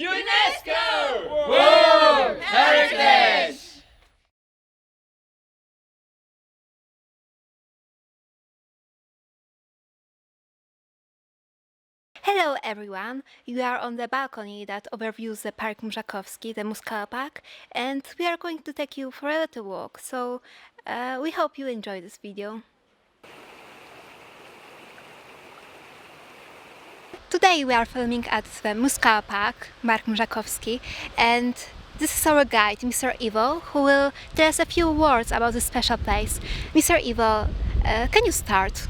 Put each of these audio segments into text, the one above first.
UNESCO World Heritage! Hello everyone, you are on the balcony that overviews the Park Mużakowski, the Muskauer Park, and we are going to take you for a little walk, so we hope you enjoy this video. Today we are filming at the Muskauer Park, Park Mużakowski, and this is our guide, Mr. Ivo, who will tell us a few words about this special place. Mr. Ivo, can you start?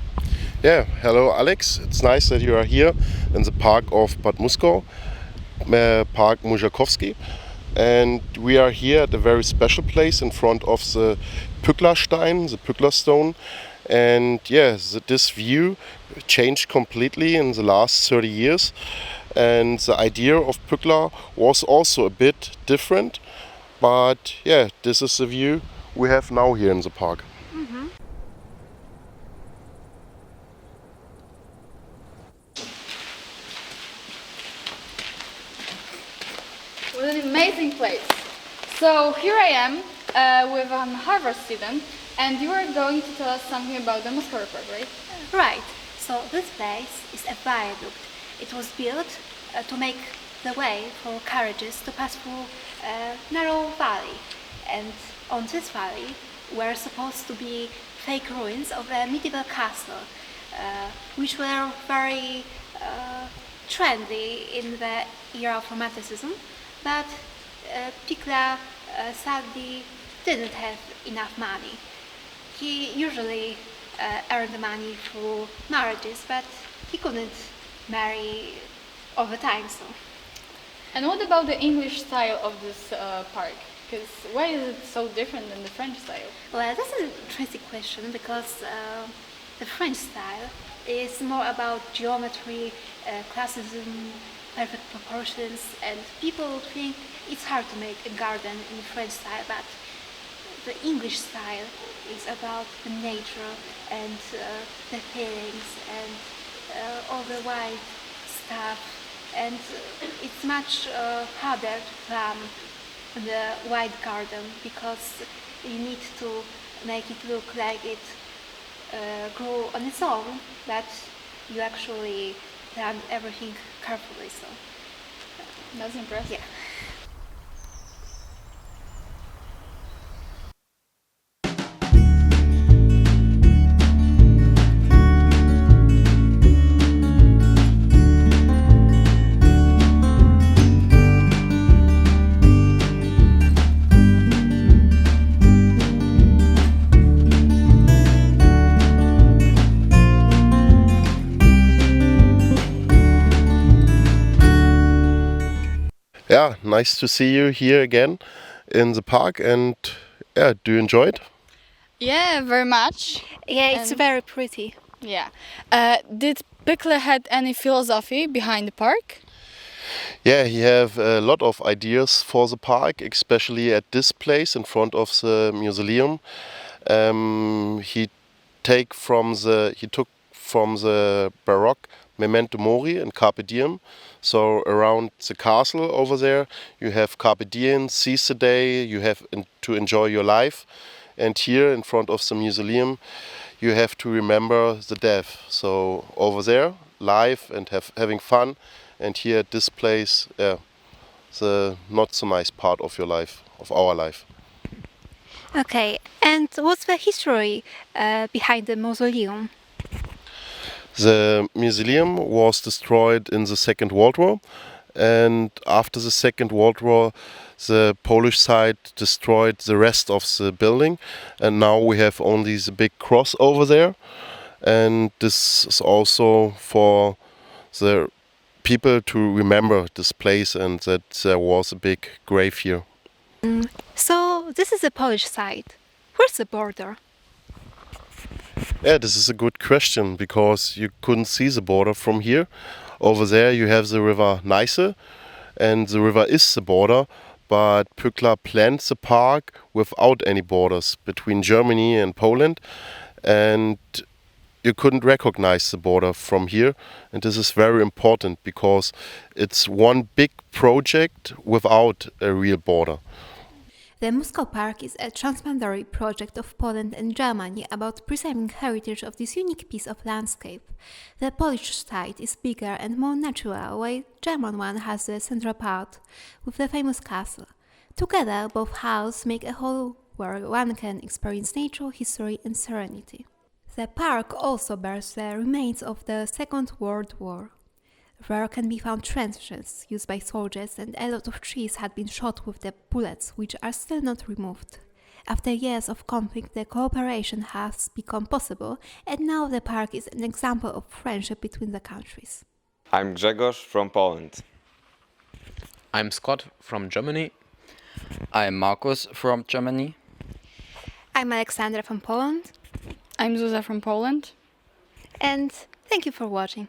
Yeah, hello Alex, it's nice that you are here in the park of Bad Muskau, Park Mużakowski, and we are here at a very special place in front of the Pücklerstein, the Pückler stone, and yes, this view changed completely in the last 30 years, and the idea of Pückler was also a bit different, but yeah, this is the view we have now here in the park. What an amazing place. So here I am with a Harvard student, and you are going to tell us something about the Muskauer Park, right? Right, so this place is a viaduct. It was built to make the way for carriages to pass through a narrow valley, and on this valley were supposed to be fake ruins of a medieval castle, which were very trendy in the era of Romanticism, but Pückler sadly didn't have enough money. He usually earned money through marriages, but he couldn't marry all the time. So. And what about the English style of this park? Because why is it so different than the French style? Well, that's an interesting question because the French style is more about geometry, classicism, perfect proportions, and people think it's hard to make a garden in the French style, but the English style is about the nature and the feelings and all the white stuff, and it's much harder to plan the white garden because you need to make it look like it grew on its own, but you actually plan everything carefully. So That's impressive. yeah. Yeah, nice to see you here again in the park, and yeah, do you enjoy it? Yeah, very much. Yeah, it's And- very pretty. Yeah. Did Pückler had any philosophy behind the park? Yeah, he have a lot of ideas for the park, especially at this place in front of the Mausoleum. He took from the Baroque Memento Mori and Carpe Diem. So around the castle over there, you have Carpe Diem, seize the day, you have to enjoy your life. And here in front of the Mausoleum, you have to remember the death. So over there, life and having fun. And here at this place, the not so nice part of your life, of our life. Okay, and what's the history behind the mausoleum? The Mausoleum was destroyed in the Second World War, and after the Second World War, the Polish side destroyed the rest of the building, and now we have only the big cross over there. And this is also for the people to remember this place and that there was a big grave here. So this is the Polish side. Where's the border? Yeah, this is a good question because you couldn't see the border from here. Over there you have the river Neiße, and the river is the border, but Pückler planned the park without any borders between Germany and Poland, and you couldn't recognize the border from here, and this is very important because it's one big project without a real border. The Muskauer Park is a transboundary project of Poland and Germany about preserving heritage of this unique piece of landscape. The Polish side is bigger and more natural, while German one has the central part, with the famous castle. Together, both houses make a whole where one can experience nature, history and serenity. The park also bears the remains of the Second World War. There can be found trenches used by soldiers, and a lot of trees had been shot with the bullets, which are still not removed. After years of conflict, the cooperation has become possible, and now the park is an example of friendship between the countries. I'm Grzegorz from Poland. I'm Scott from Germany. I'm Markus from Germany. I'm Alexandra from Poland, I'm Zuza from Poland. and thank you for watching.